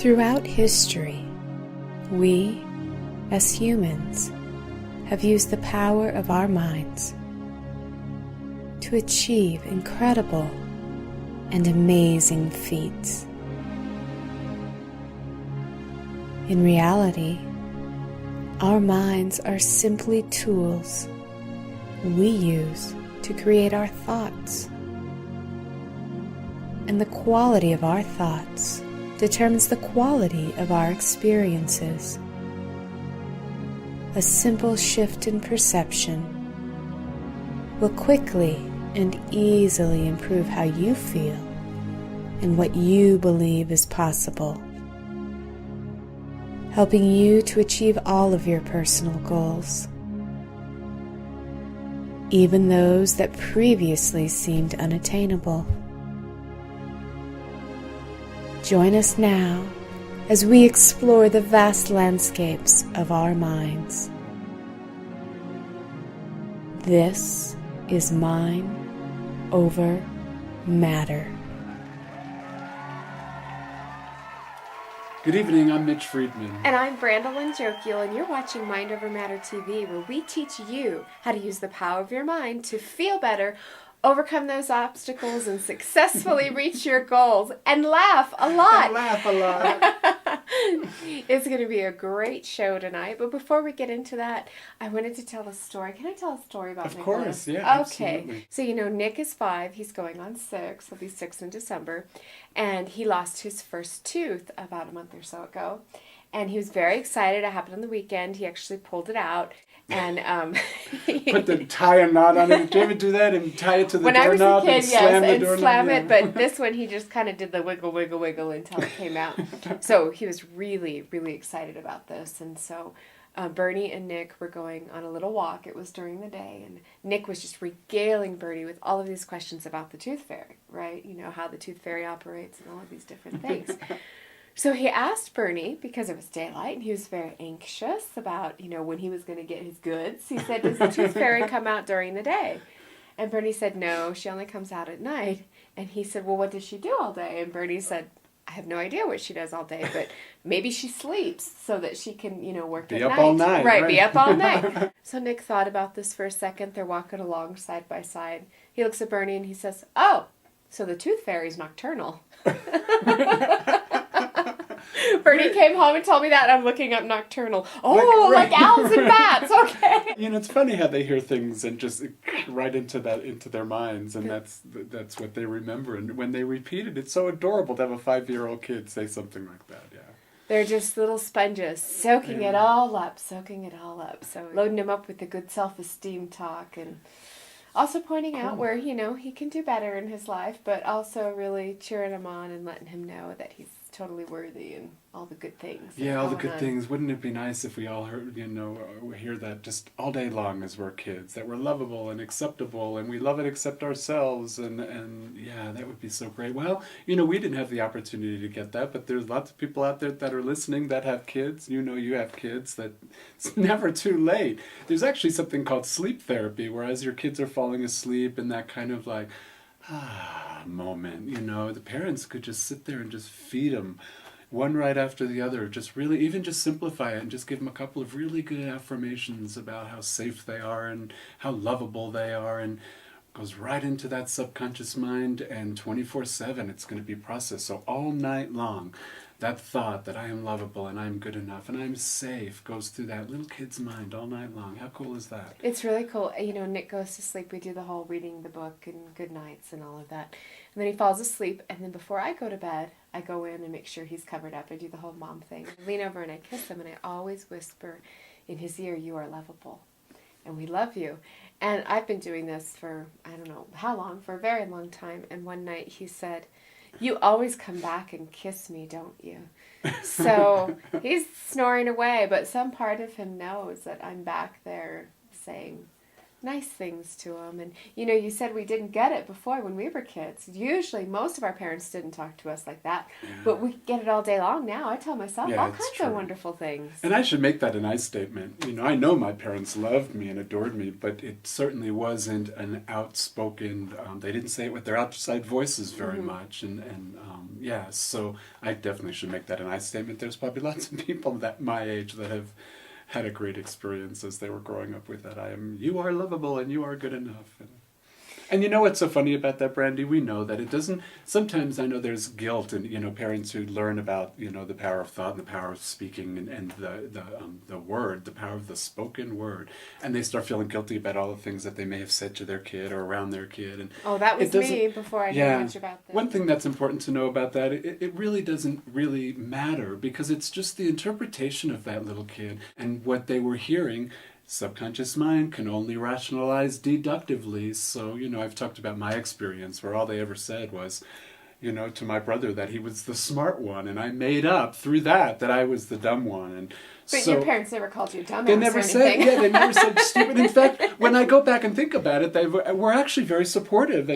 Throughout history, we, as humans, have used the power of our minds to achieve incredible and amazing feats. In reality, our minds are simply tools we use to create our thoughts. And the quality of our thoughts determines the quality of our experiences. A simple shift in perception will quickly and easily improve how you feel and what you believe is possible, helping you to achieve all of your personal goals, even those that previously seemed unattainable. Join us now as we explore the vast landscapes of our minds. This is Mind Over Matter. Good evening, I'm Mitch Friedman. And I'm Brandolyn Jokiel, and you're watching Mind Over Matter TV, where we teach you how to use the power of your mind to feel better, overcome those obstacles, and successfully reach your goals, and laugh a lot. And laugh a lot. It's going to be a great show tonight, but before we get into that, I wanted to tell a story. Can I tell a story about Nick? Of course, yeah, Okay. Absolutely. So, Nick is 5. He's going on 6. He'll be 6 in December. And he lost his first tooth about a month or so ago. And he was very excited. It happened on the weekend. He actually pulled it out. And put the tie a knot on it. Did you ever do that and tie it to the when doorknob I was a kid, and slam the doorknob? slam it. But this one, he just kind of did the wiggle, wiggle, wiggle until it came out. So he was really, really excited about this. And so Bernie and Nick were going on a little walk. It was during the day, and Nick was just regaling Bernie with all of these questions about the tooth fairy, right? You know, how the tooth fairy operates and all of these different things. So he asked Bernie, because it was daylight, and he was very anxious about, when he was going to get his goods. He said, does the tooth fairy come out during the day? And Bernie said, no, she only comes out at night. And he said, well, what does she do all day? And Bernie said, I have no idea what she does all day, but maybe she sleeps so that she can, work at night. Be up all night. Right, be up all night. So Nick thought about this for a second. They're walking along side by side. He looks at Bernie and he says, oh, so the tooth fairy's nocturnal. Bernie came home and told me that, and I'm looking up nocturnal. Oh, like owls and bats, okay. It's funny how they hear things and just right into their minds, and that's what they remember. And when they repeat it, it's so adorable to have a 5-year-old kid say something like that, yeah. They're just little sponges, soaking it all up. So loading him up with the good self-esteem talk, and also pointing out where, he can do better in his life, but also really cheering him on and letting him know that he's totally worthy and all the good things. Yeah, all the good things. Wouldn't it be nice if we all heard, hear that just all day long as we're kids, that we're lovable and acceptable, and we love and accept ourselves, and yeah, that would be so great. Well, we didn't have the opportunity to get that, but there's lots of people out there that are listening that have kids. You have kids, that it's never too late. There's actually something called sleep therapy, where as your kids are falling asleep in that kind of like, moment, the parents could just sit there and just feed them one right after the other, just really even just simplify it and just give them a couple of really good affirmations about how safe they are and how lovable they are, and goes right into that subconscious mind, and 24/7 it's going to be processed. So all night long, that thought that I am lovable and I'm good enough and I'm safe goes through that little kid's mind all night long. How cool is that? It's really cool. Nick goes to sleep. We do the whole reading the book and good nights and all of that. And then he falls asleep. And then before I go to bed, I go in and make sure he's covered up. I do the whole mom thing. I lean over and I kiss him, and I always whisper in his ear, you are lovable and we love you. And I've been doing this for, I don't know how long, for a very long time. And one night he said, you always come back and kiss me, don't you? So he's snoring away, but some part of him knows that I'm back there saying, nice things to them. And, you said we didn't get it before when we were kids. Usually, most of our parents didn't talk to us like that. Yeah. But we get it all day long now. I tell myself Yeah, all it's kinds true. of wonderful things. And I should make that an I statement. I know my parents loved me and adored me, but it certainly wasn't an outspoken, they didn't say it with their outside voices very much. Yeah, so I definitely should make that an I statement. There's probably lots of people that my age that have had a great experience as they were growing up with that. You are lovable and you are good enough. And you know what's so funny about that, Brandy? We know that it doesn't, sometimes I know there's guilt in, parents who learn about, the power of thought and the power of speaking and the word, the power of the spoken word. And they start feeling guilty about all the things that they may have said to their kid or around their kid. And oh, that was me before I knew much about this. One thing that's important to know about that, it really doesn't really matter because it's just the interpretation of that little kid and what they were hearing. Subconscious mind can only rationalize deductively. So, I've talked about my experience where all they ever said was, to my brother that he was the smart one. And I made up through that I was the dumb one. And but your parents never called you dumbass. They never said, they never said stupid. In fact, when I go back and think about it, they were actually very supportive.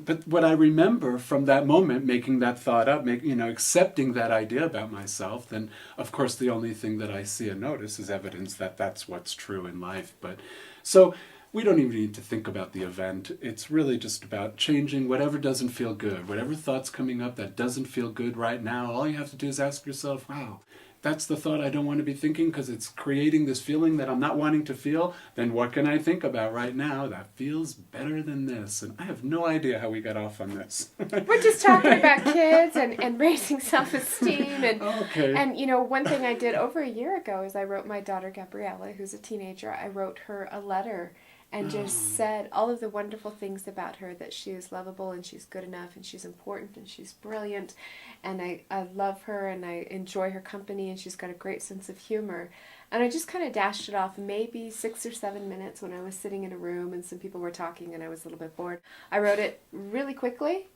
But what I remember from that moment, making that thought up, accepting that idea about myself, then of course the only thing that I see and notice is evidence that that's what's true in life. But so we don't even need to think about the event. It's really just about changing whatever doesn't feel good, whatever thought's coming up that doesn't feel good right now. All you have to do is ask yourself, wow, that's the thought I don't want to be thinking because it's creating this feeling that I'm not wanting to feel. Then what can I think about right now that feels better than this? And I have no idea how we got off on this. We're just talking about kids and raising self-esteem. Okay. And, one thing I did over a year ago is I wrote my daughter Gabriella, who's a teenager, I wrote her a letter and just said all of the wonderful things about her, that she is lovable and she's good enough and she's important and she's brilliant and I love her and I enjoy her company and she's got a great sense of humor. And I just kind of dashed it off maybe 6 or 7 minutes when I was sitting in a room and some people were talking and I was a little bit bored. I wrote it really quickly,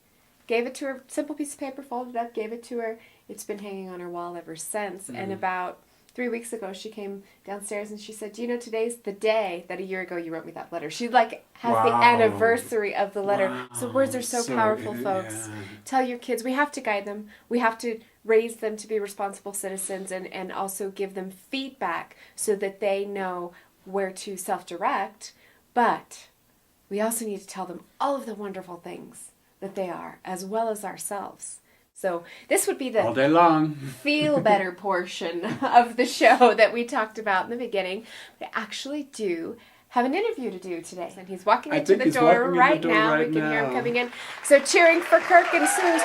gave it to her, simple piece of paper, folded up, gave it to her. It's been hanging on her wall ever since. And about 3 weeks ago, she came downstairs and she said, today's the day that a year ago you wrote me that letter. She has the anniversary of the letter. Wow. So words are so powerful, folks. Yeah. Tell your kids, we have to guide them. We have to raise them to be responsible citizens and also give them feedback so that they know where to self-direct. But we also need to tell them all of the wonderful things that they are, as well as ourselves. So this would be the all day long feel better portion of the show that we talked about in the beginning. We actually do have an interview to do today. And he's walking into the door right now. We can hear him coming in. So cheering for Kirk and Suze.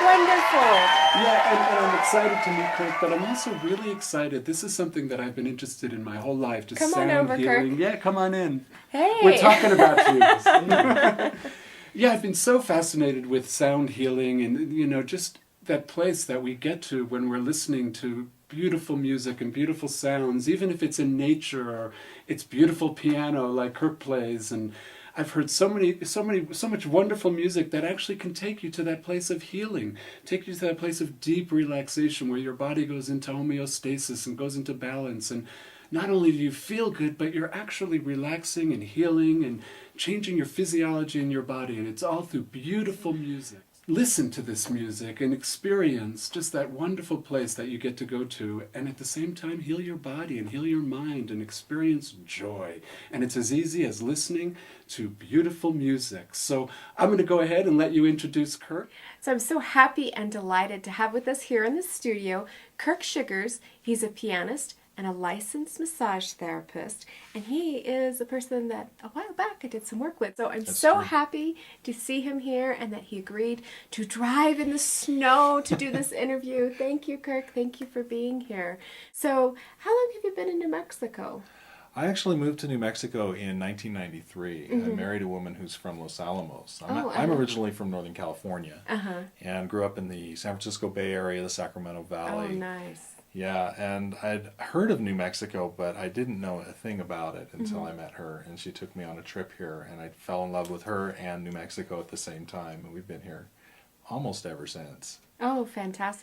Wonderful. Yeah, and I'm excited to meet Kirk, but I'm also really excited. This is something that I've been interested in my whole life. Just come sound on over, healing. Kirk. Yeah, come on in. Hey. We're talking about you. Yeah, I've been so fascinated with sound healing and, just that place that we get to when we're listening to beautiful music and beautiful sounds, even if it's in nature or it's beautiful piano like Kirk plays. And I've heard so much wonderful music that actually can take you to that place of healing, take you to that place of deep relaxation where your body goes into homeostasis and goes into balance. And not only do you feel good, but you're actually relaxing and healing and changing your physiology in your body. And it's all through beautiful music. Listen to this music and experience just that wonderful place that you get to go to, and at the same time heal your body and heal your mind and experience joy. And it's as easy as listening to beautiful music. So I'm going to go ahead and let you introduce Kirk. So I'm so happy and delighted to have with us here in the studio Kirk Sugars. He's a pianist and a licensed massage therapist, and he is a person that a while back I did some work with. So I'm happy to see him here and that he agreed to drive in the snow to do this interview. Thank you, Kirk. Thank you for being here. So how long have you been in New Mexico? I actually moved to New Mexico in 1993. I married a woman who's from Los Alamos. I'm originally from Northern California and grew up in the San Francisco Bay Area, the Sacramento Valley. Oh, nice. Yeah, and I'd heard of New Mexico, but I didn't know a thing about it until I met her, and she took me on a trip here, and I fell in love with her and New Mexico at the same time, and we've been here almost ever since. Oh, fantastic.